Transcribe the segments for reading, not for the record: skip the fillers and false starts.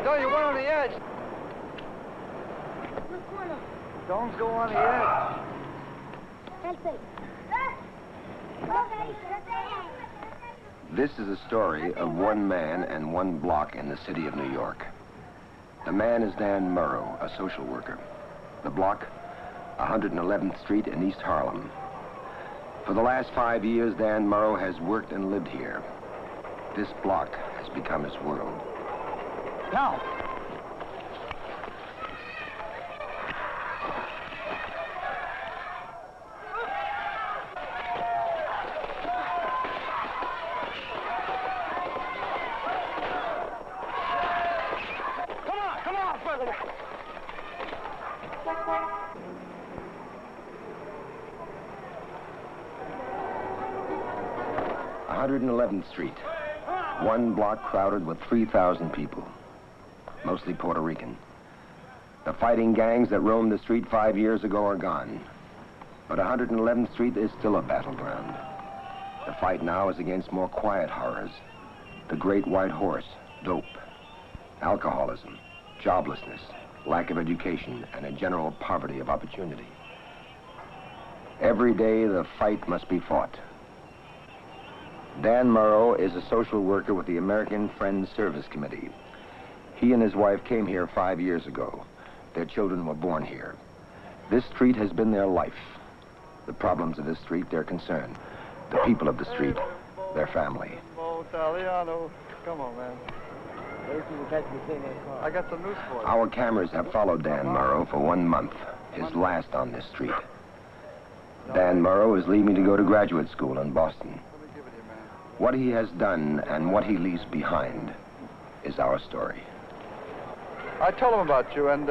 No, you went on the edge. Don't go on the edge. This is a story of one man and one block in the city of New York. The man is Dan Murrow, a social worker. The block, 111th Street in East Harlem. For the last 5 years, Dan Murrow has worked and lived here. This block has become his world. Now. Come on, further. 111th Street, one block crowded with 3,000 people, mostly Puerto Rican. The fighting gangs that roamed the street 5 years ago are gone, but 111th Street is still a battleground. The fight now is against more quiet horrors, the great white horse, dope, alcoholism, joblessness, lack of education, and a general poverty of opportunity. Every day the fight must be fought. Dan Murrow is a social worker with the American Friends Service Committee. He and his wife came here 5 years ago. Their children were born here. This street has been their life. The problems of this street, their concern. The people of the street, their family. Come on, man. I got some news for you. Our cameras have followed Dan Murrow for 1 month, his last on this street. Dan Murrow is leaving to go to graduate school in Boston. What he has done and what he leaves behind is our story. I told him about you, and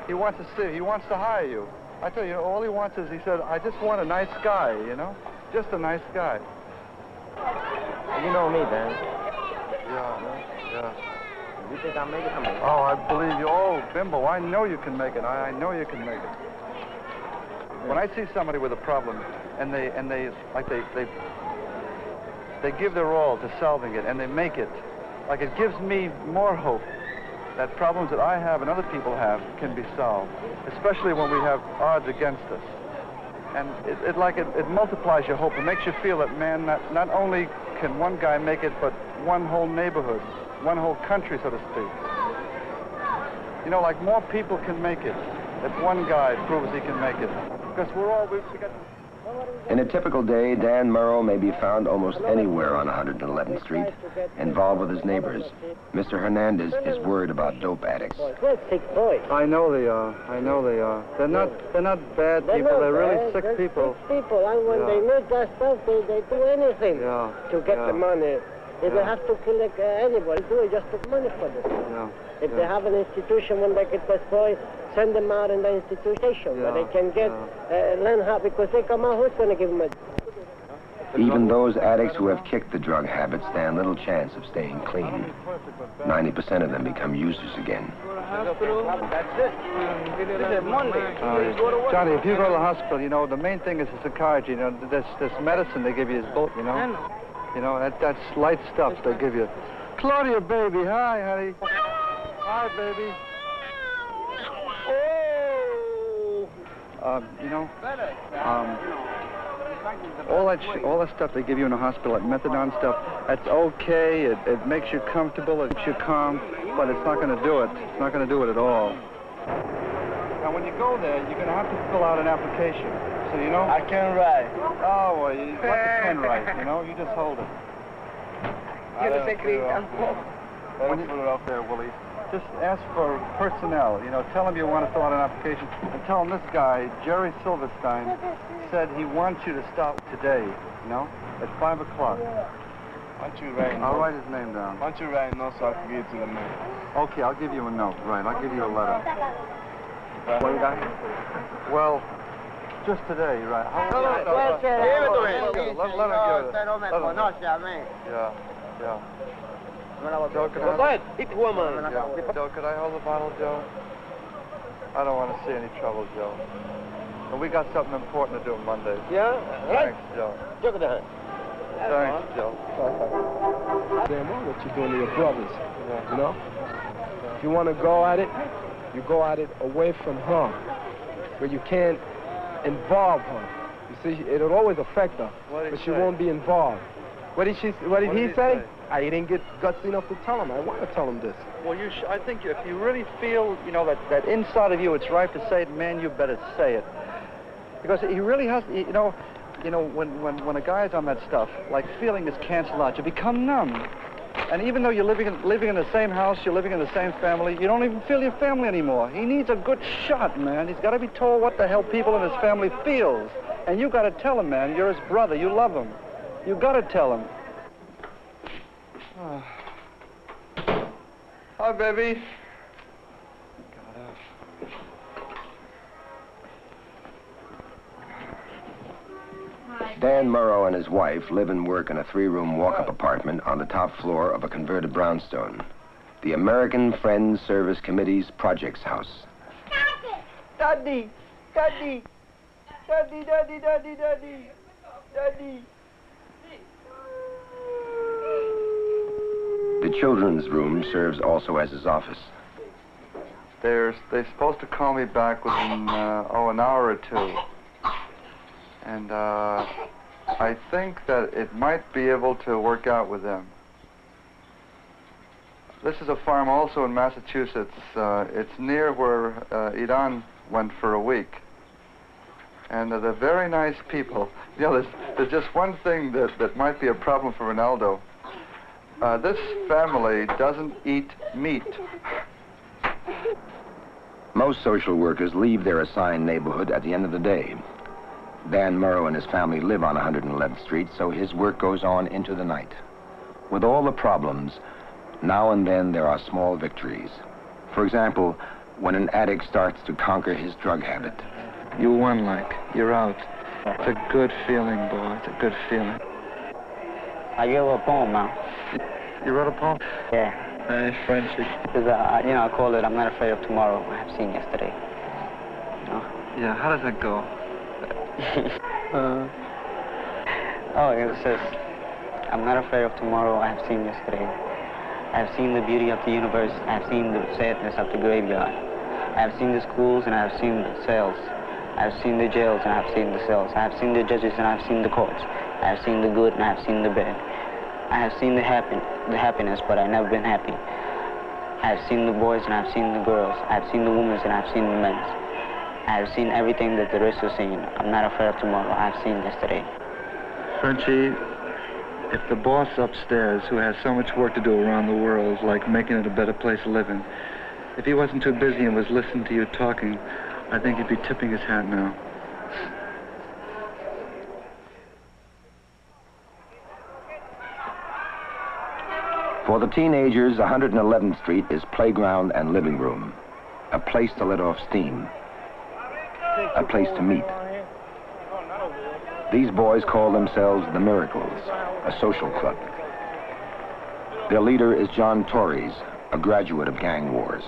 he wants to hire you. I tell you, all he wants is, he said, I just want a nice guy, you know? Just a nice guy. You know me, Dan. Yeah. You think I'll make it? Oh, I believe you. Oh, Bimbo, I know you can make it. I know you can make it. When I see somebody with a problem, and they give their all to solving it, and they make it, like, it gives me more hope that problems that I have and other people have can be solved, especially when we have odds against us. And it multiplies your hope. It makes you feel that, man, not only can one guy make it, but one whole neighborhood, one whole country, so to speak. You know, like, more people can make it if one guy proves he can make it. Because we got... In a typical day, Dan Murrow may be found almost anywhere on 111th Street, involved with his neighbors. Mr. Hernandez is worried about dope addicts. I know they are. They're not bad people. They're really sick people. People, and when they need that stuff, they do anything to get the money. If they have to kill anybody, do it just to get money for them. If they have an institution, when they get destroyed, send them out in the institution where they can get learn how, because they come out, who's going to give them a... Even those addicts who have kicked the drug habit stand little chance of staying clean. 90% of them become users again. Johnny, if you go to the hospital, you know, the main thing is the psychiatry. You know, this medicine they give you is bull, you know? You know, that's light stuff they give you. Claudia, baby, hi, honey. Hi, baby. You know, all that stuff they give you in the hospital, like methadone stuff, that's okay. It makes you comfortable, it makes you calm, but it's not going to do it. It's not going to do it at all. Now, when you go there, you're going to have to fill out an application. So, you know... I can write. Oh, well, you let the pen write, you know? You just hold it. When you put it up there, Willie, just ask for personnel. You know, tell them you want to fill out an application, and tell them this guy, Jerry Silverstein, said he wants you to start today, you know, at 5 o'clock. Why don't you write a note? I'll write his name down. Why don't you write a note so I can give it to the man? Okay, I'll give you a note. Right, I'll give you a letter. One guy? Well, just today, right? Let her Yeah. Joe, could Joe, could I hold the bottle, Joe? I don't want to see any trouble, Joe. And we got something important to do Monday. Yeah? Thanks, Joe. Thanks, Joe. Damn, what you doing to your brothers, you know? If you want to go at it, you go at it away from her, where you can't involve her. You see, it'll always affect her, but she won't be involved. What did he say? I didn't get guts enough to tell him. I want to tell him this. Well, I think if you really feel, you know, that inside of you it's right to say it, man, you better say it. Because he really has, you know, when a guy's on that stuff, like feeling is canceled out. You become numb. And even though you're living in the same house, you're living in the same family, you don't even feel your family anymore. He needs a good shot, man. He's got to be told what the hell people in his family feels. And you got to tell him, man. You're his brother. You love him. You got to tell him. Oh. Hi, baby. Dan Murrow and his wife live and work in a 3-room walk-up apartment on the top floor of a converted brownstone, the American Friends Service Committee's projects house. Daddy! Daddy! Daddy, daddy, daddy, daddy! Daddy! The children's room serves also as his office. They're supposed to call me back within, an hour or two. And, I think that it might be able to work out with them. This is a farm also in Massachusetts. It's near where Idan went for a week. And they're very nice people. You know, there's just one thing that might be a problem for Ronaldo. This family doesn't eat meat. Most social workers leave their assigned neighborhood at the end of the day. Dan Murrow and his family live on 111th Street, so his work goes on into the night. With all the problems, now and then there are small victories. For example, when an addict starts to conquer his drug habit. You won, like. You're out. It's a good feeling, boy. It's a good feeling. I gave a poem, man. You wrote a poem? Yeah. Nice friendship. Because, I call it I'm Not Afraid of Tomorrow. I have seen yesterday. Yeah, how does that go? It says, I'm not afraid of tomorrow, I have seen yesterday. I have seen the beauty of the universe, I have seen the sadness of the graveyard. I have seen the schools and I have seen the cells. I have seen the jails and I have seen the cells. I have seen the judges and I have seen the courts. I have seen the good and I have seen the bad. I have seen the happiness, but I've never been happy. I have seen the boys and I have seen the girls. I have seen the women and I have seen the men. I have seen everything that there is to see. I'm not afraid of tomorrow. I have seen yesterday. Frenchie, if the boss upstairs, who has so much work to do around the world, like making it a better place to live in, if he wasn't too busy and was listening to you talking, I think he'd be tipping his hat now. For the teenagers, 111th Street is playground and living room, a place to let off steam, a place to meet. These boys call themselves the Miracles, a social club. Their leader is John Torres, a graduate of gang wars.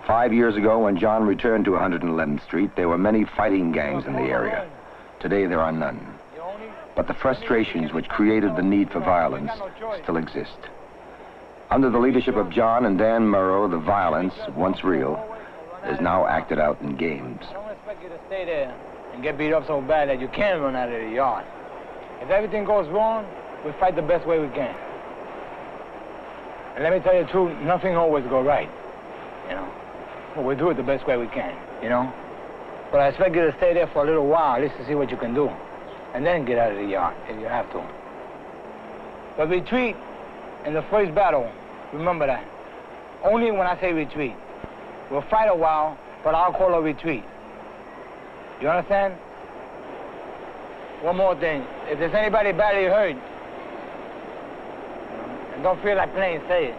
5 years ago, when John returned to 111th Street, there were many fighting gangs in the area. Today, there are none. But the frustrations which created the need for violence still exist. Under the leadership of John and Dan Murrow, the violence, once real, is now acted out in games. I don't expect you to stay there and get beat up so bad that you can't run out of the yard. If everything goes wrong, we fight the best way we can. And let me tell you the truth, nothing always goes right, But we do it the best way we can, But I expect you to stay there for a little while, at least to see what you can do. And then get out of the yard, if you have to. But retreat in the first battle, remember that. Only when I say retreat. We'll fight a while, but I'll call a retreat. You understand? One more thing. If there's anybody badly hurt, and don't feel like playing, say it.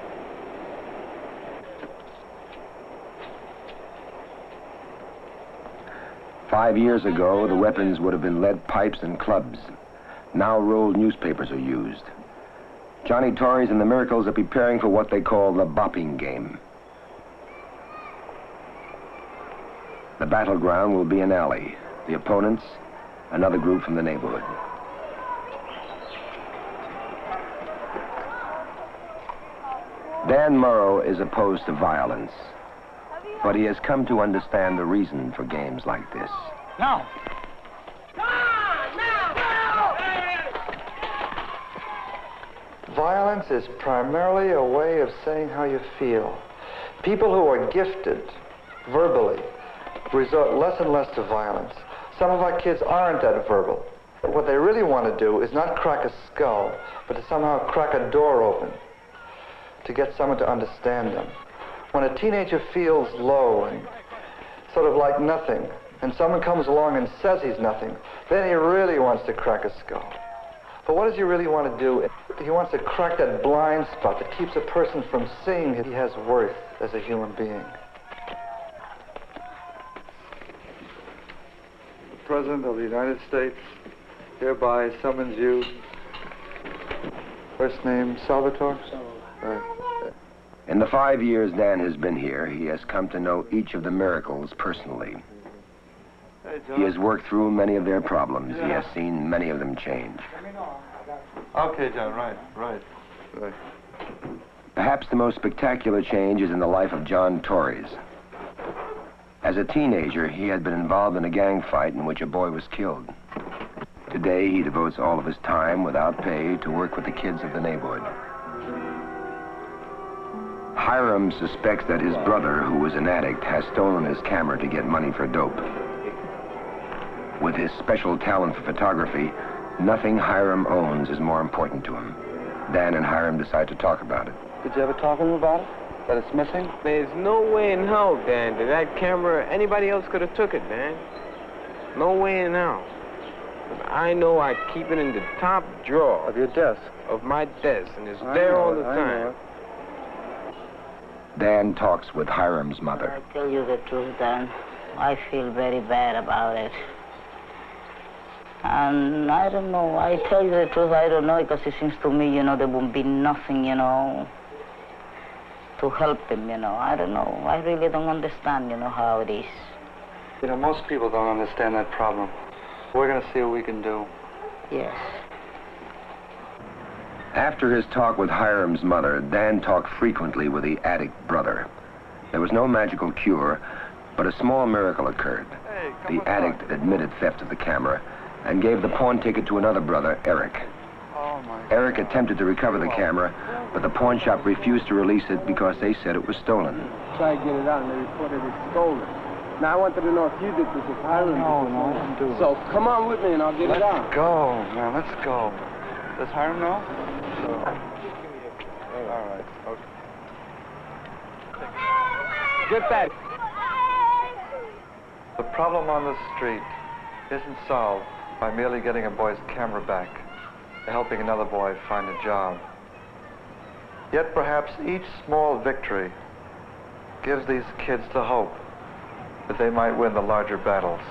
"5 years ago, the weapons would have been lead pipes and clubs. Now rolled newspapers are used. Johnny Torres and the Miracles are preparing for what they call the bopping game. The battleground will be an alley. The opponents, another group from the neighborhood. Dan Morrow is opposed to violence, but he has come to understand the reason for games like this. No. Violence is primarily a way of saying how you feel. People who are gifted verbally resort less and less to violence. Some of our kids aren't that verbal. What they really want to do is not crack a skull, but to somehow crack a door open, to get someone to understand them. When a teenager feels low and sort of like nothing, and someone comes along and says he's nothing, then he really wants to crack a skull. But what does he really want to do? He wants to crack that blind spot that keeps a person from seeing he has worth as a human being. The President of the United States hereby summons you. First name, Salvatore? Right. In the 5 years Dan has been here, he has come to know each of the miracles personally. Hey, John. He has worked through many of their problems. He has seen many of them change. Okay, John, right. Perhaps the most spectacular change is in the life of John Torres. As a teenager, he had been involved in a gang fight in which a boy was killed. Today, he devotes all of his time without pay to work with the kids of the neighborhood. Hiram suspects that his brother, who was an addict, has stolen his camera to get money for dope. With his special talent for photography, nothing Hiram owns is more important to him. Dan and Hiram decide to talk about it. Did you ever talk to him about it? That it's missing? There's no way in hell, Dan, that camera, anybody else could have took it, Dan. No way in hell. I know I keep it in the top drawer. Of your desk? Of my desk, and it's there all the time. Dan talks with Hiram's mother. I tell you the truth, Dan. I feel very bad about it. And I don't know, I tell you the truth, I don't know, because it seems to me, there won't be nothing, to help him, I don't know. I really don't understand, how it is. Most people don't understand that problem. We're going to see what we can do. Yes. After his talk with Hiram's mother, Dan talked frequently with the addict brother. There was no magical cure, but a small miracle occurred. The addict admitted theft of the camera and gave the pawn ticket to another brother, Eric. Eric attempted to recover the camera, but the pawn shop refused to release it because they said it was stolen. Try to get it out, and they reported it stolen. Now, I wanted to know if you did this, if Hiram did this. No, I didn't do it. So, come on with me, and I'll get it out. Let's go, man, let's go. Does Hiram know? Sure. All right, okay. Get that. The problem on the street isn't solved by merely getting a boy's camera back or helping another boy find a job. Yet perhaps each small victory gives these kids the hope that they might win the larger battles.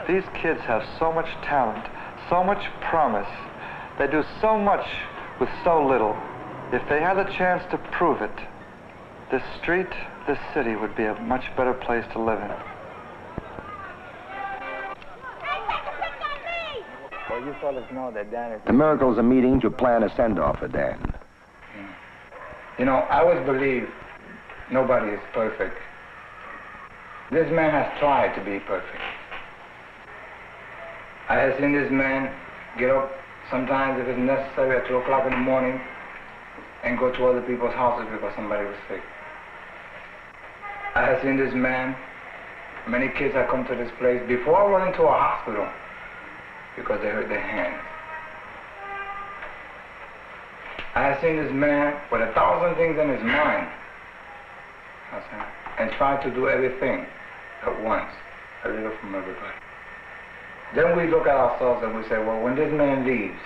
These kids have so much talent, so much promise. They do so much with so little. If they had the chance to prove it, this street, this city would be a much better place to live in. Well, you fellas know that Dan is... The miracles are meeting to plan a send-off for Dan. I always believe nobody is perfect. This man has tried to be perfect. I have seen this man get up sometimes, if it's necessary, at 2 o'clock in the morning and go to other people's houses because somebody was sick. I have seen this man, many kids have come to this place before running to a hospital because they hurt their hands. I have seen this man with 1,000 things in his mind and try to do everything at once, a little from everybody. Then we look at ourselves and we say, well, when this man leaves,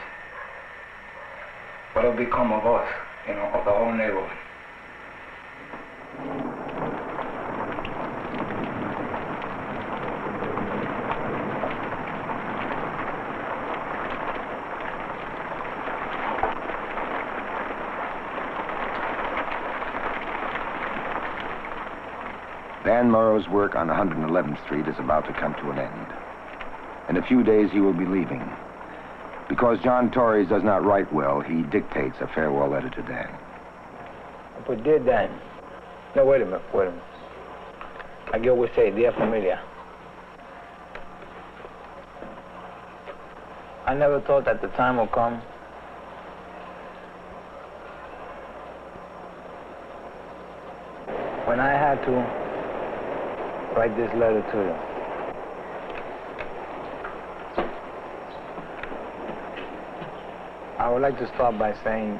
what will become of us, of the whole neighborhood? Dan Morrow's work on 111th Street is about to come to an end. In a few days, he will be leaving. Because John Torres does not write well, he dictates a farewell letter to Dan. put dear Dan. No, wait a minute. Like you always say, dear familia. I never thought that the time will come when I had to write this letter to you. I would like to start by saying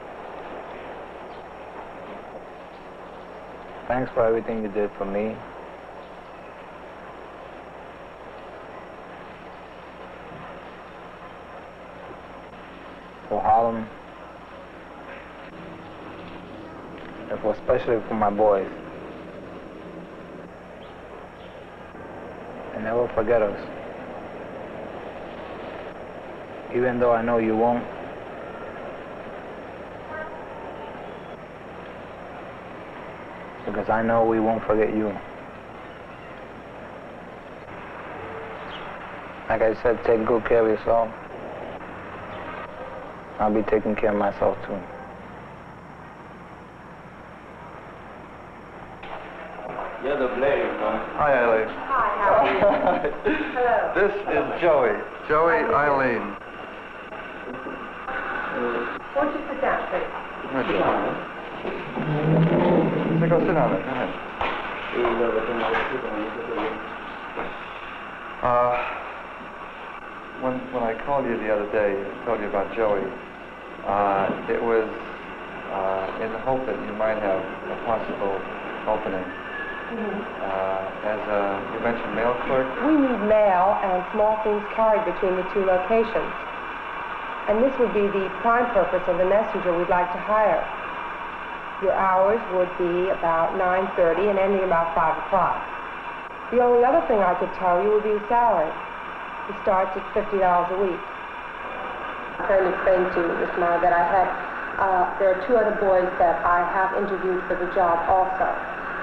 thanks for everything you did for me. For Harlem, and especially for my boys. And never forget us. Even though I know you won't. Because I know we won't forget you. Like I said, take good care of yourself. I'll be taking care of myself too. You're the blade, man. Hi, Eileen. Hi, how are you? Hello. This is Joey. Joey, Eileen. Won't you sit down, please? So go sit down there. Go ahead. When I called you the other day, I told you about Joey, it was in the hope that you might have a possible opening. As you mentioned, mail clerk. We need mail and small things carried between the two locations. And this would be the prime purpose of the messenger we'd like to hire. Your hours would be about 9:30 and ending about 5 o'clock. The only other thing I could tell you would be the salary. It starts at $50 a week. I'm trying to explain to you, Miss Mara, that there are two other boys that I have interviewed for the job also,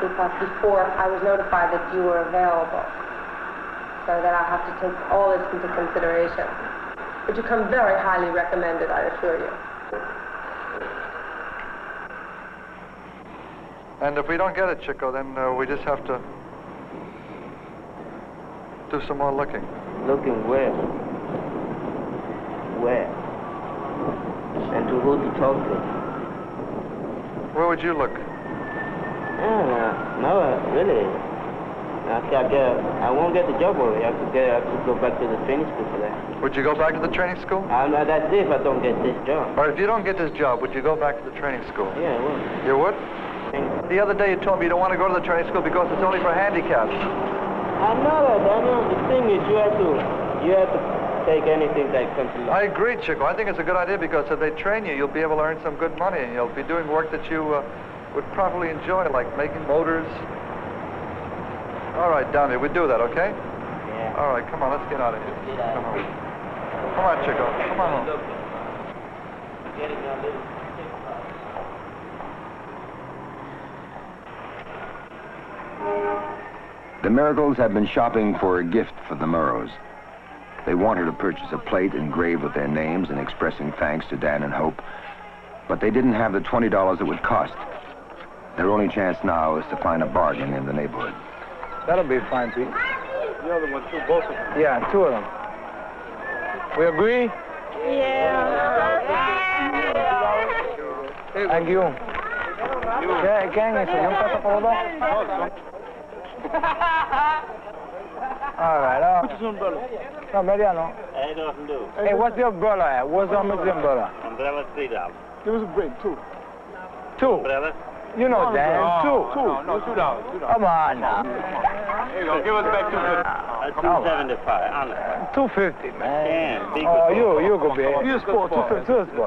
because before I was notified that you were available. So that I have to take all this into consideration. But you come very highly recommended, I assure you. And if we don't get it, Chico, then we just have to do some more looking. Looking where? Where? And to who to talk to? Where would you look? No, really. I won't get the job already. I could go back to the training school for that. Would you go back to the training school? That's if I don't get this job. Or if you don't get this job, would you go back to the training school? Yeah, I would. You would? The other day you told me you don't want to go to the training school because it's only for handicaps. I know that, Daniel. The thing is you have to take anything that comes along. I agree, Chico. I think it's a good idea because if they train you, you'll be able to earn some good money and you'll be doing work that you would probably enjoy, like making motors. All right, down here. We do that, okay? Yeah. All right, come on. Let's get out of here. Come on. Come on, Chico. Come on home. The Miracles had been shopping for a gift for the Murrows. They wanted to purchase a plate engraved with their names and expressing thanks to Dan and Hope, but they didn't have the $20 it would cost. Their only chance now is to find a bargain in the neighborhood. That'll be fine, Pete. The other one, too, both of them. Yeah, two of them. We agree? Yeah. Thank you. ¿Quién es eso? ¿Yo paso por los dos? All right. What's your umbrella? No, mediano. Hey, nothing do. Hey, what's your umbrella at? What's the umbrella? Umbrella $3. Give us a break, two. Two? Umbrella? You know, Dan, two. No, $2. Come on now. Here you go. Give us back $2.75. Honest. $2.50, man. Yeah, big Oh, good. you go big. You sport, $2.50.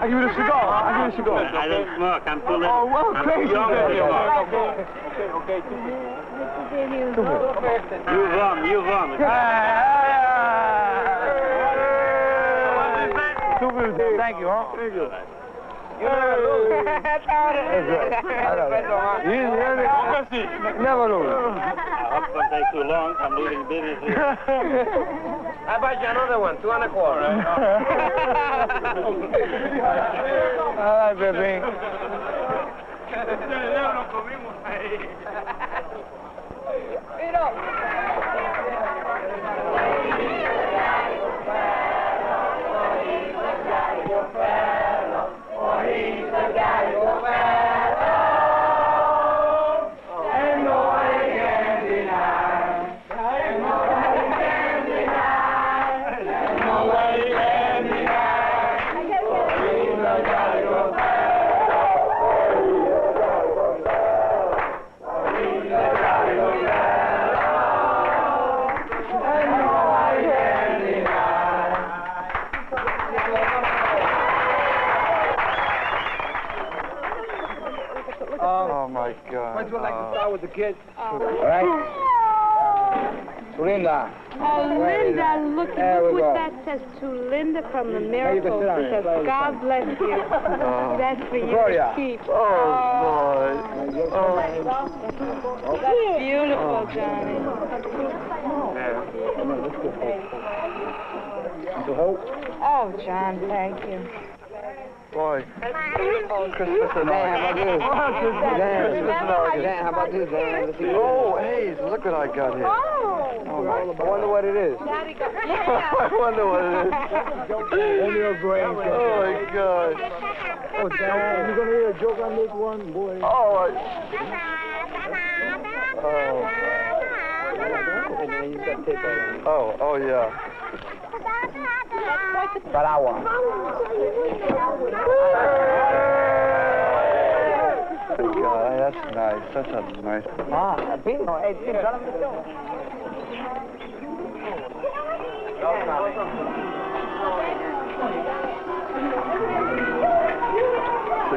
I give you the cigar. I don't smoke. I'm too little. Oh, well, I'm crazy. too young for you. Okay. You run. $2.50. Thank you, huh? Thank you. Never lose. I hope it won't take too long. I'm losing business here. How about you another one? 2 1/4. All right, baby. Oh my God. Why'd you like to start with the kids? All right. Linda. Oh, Linda, look what that says to Linda from the Miracles. It says, God bless you. That's for you to keep. Oh, boy. That's beautiful, Johnny. Oh, John, thank you. Boy. Christmas and all. Dan, how about this, Dan? Oh, hey, look what I got here. Oh, my God. I wonder what it is. I wonder what it is. Only your brain. Oh, my God. Oh, Dan, you gonna hear a joke on this one, boy? Oh, oh, yeah. Paraguay. God, that's nice. That's a nice. Pino, hey, Pino, dale un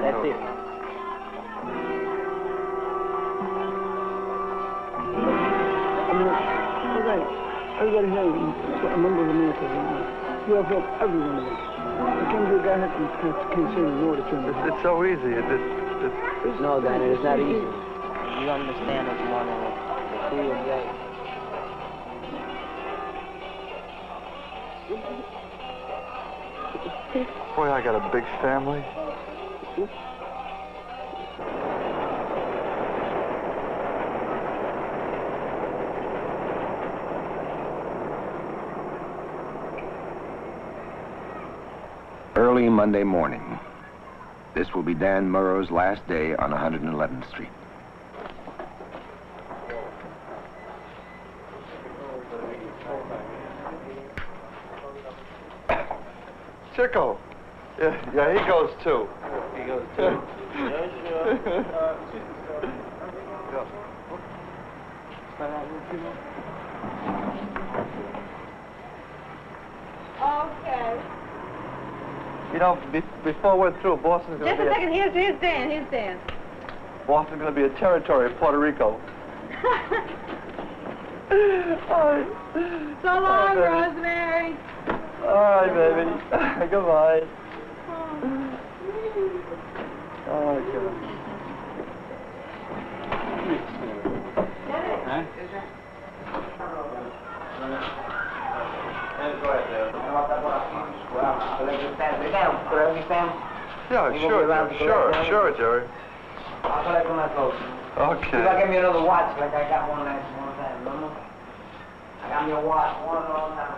That's it. Everybody here is a member of the military. You have helped everyone. I can't be a guy that can't say no to him. It's so easy. No, Danny, it's not easy. You understand what's going on with who you're gay. Boy, I got a big family. Early Monday morning. This will be Dan Murrow's last day on 111th Street. Chico. Yeah, he goes too. He goes too. Okay. You know, before we're through, Boston's going to be... Just a second. Here's Dan. Here's Dan. Boston's going to be a territory of Puerto Rico. So long, Rosemary. All right, baby. Goodbye. Oh, God. Yeah, sure, Jerry. Okay. You gotta give me another watch like I got one last time, remember? I got me a watch, one all time.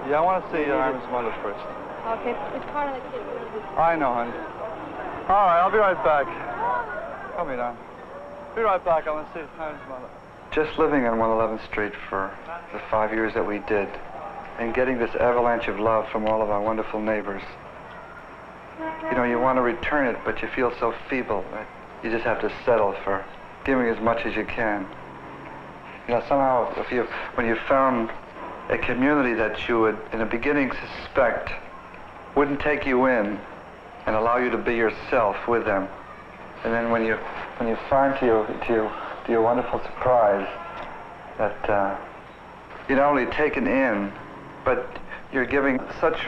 Yeah, I want to see Iron's mother first. Okay, it's part of the kid. I know, honey. All right, I'll be right back. Come here now. Be right back. I want to see Iron's mother. Just living on 111th Street for the 5 years that we did, and getting this avalanche of love from all of our wonderful neighbors. You know, you want to return it, but you feel so feeble that you just have to settle for giving as much as you can. You know, somehow, when you found a community that you would, in the beginning, suspect wouldn't take you in and allow you to be yourself with them, and then when you find to your wonderful surprise that you're not only taken in, but you're giving such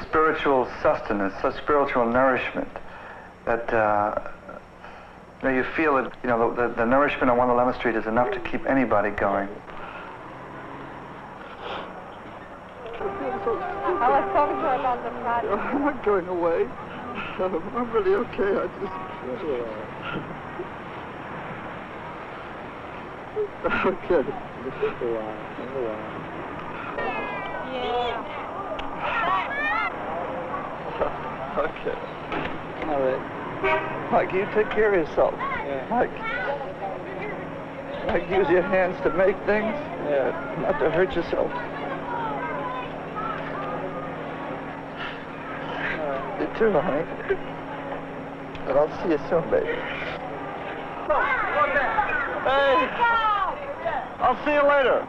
spiritual sustenance, such spiritual nourishment that You know, you feel that, you know, the nourishment on 111th Street is enough to keep anybody going. I was talking to her about the project. I'm not going away. I'm really okay. I just... Okay. Yeah. Okay. All right. Mike, you take care of yourself. Yeah. Mike, use your hands to make things. Yeah. Not to hurt yourself. You too, honey. But I'll see you soon, baby. Hey! I'll see you later.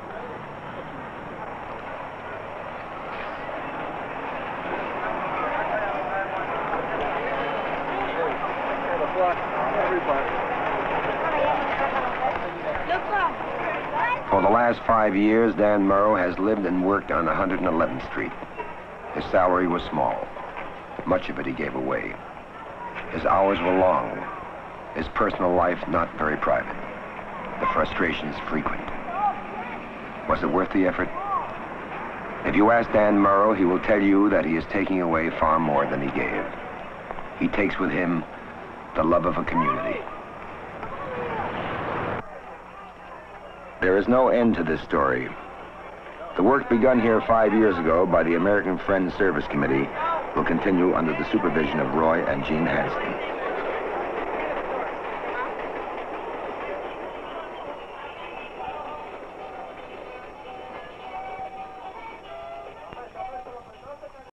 For the last 5 years, Dan Murrow has lived and worked on 111th Street. His salary was small. Much of it he gave away. His hours were long. His personal life not very private. The frustrations frequent. Was it worth the effort? If you ask Dan Murrow, he will tell you that he is taking away far more than he gave. He takes with him the love of a community. There is no end to this story. The work begun here 5 years ago by the American Friends Service Committee will continue under the supervision of Roy and Jean Hansen.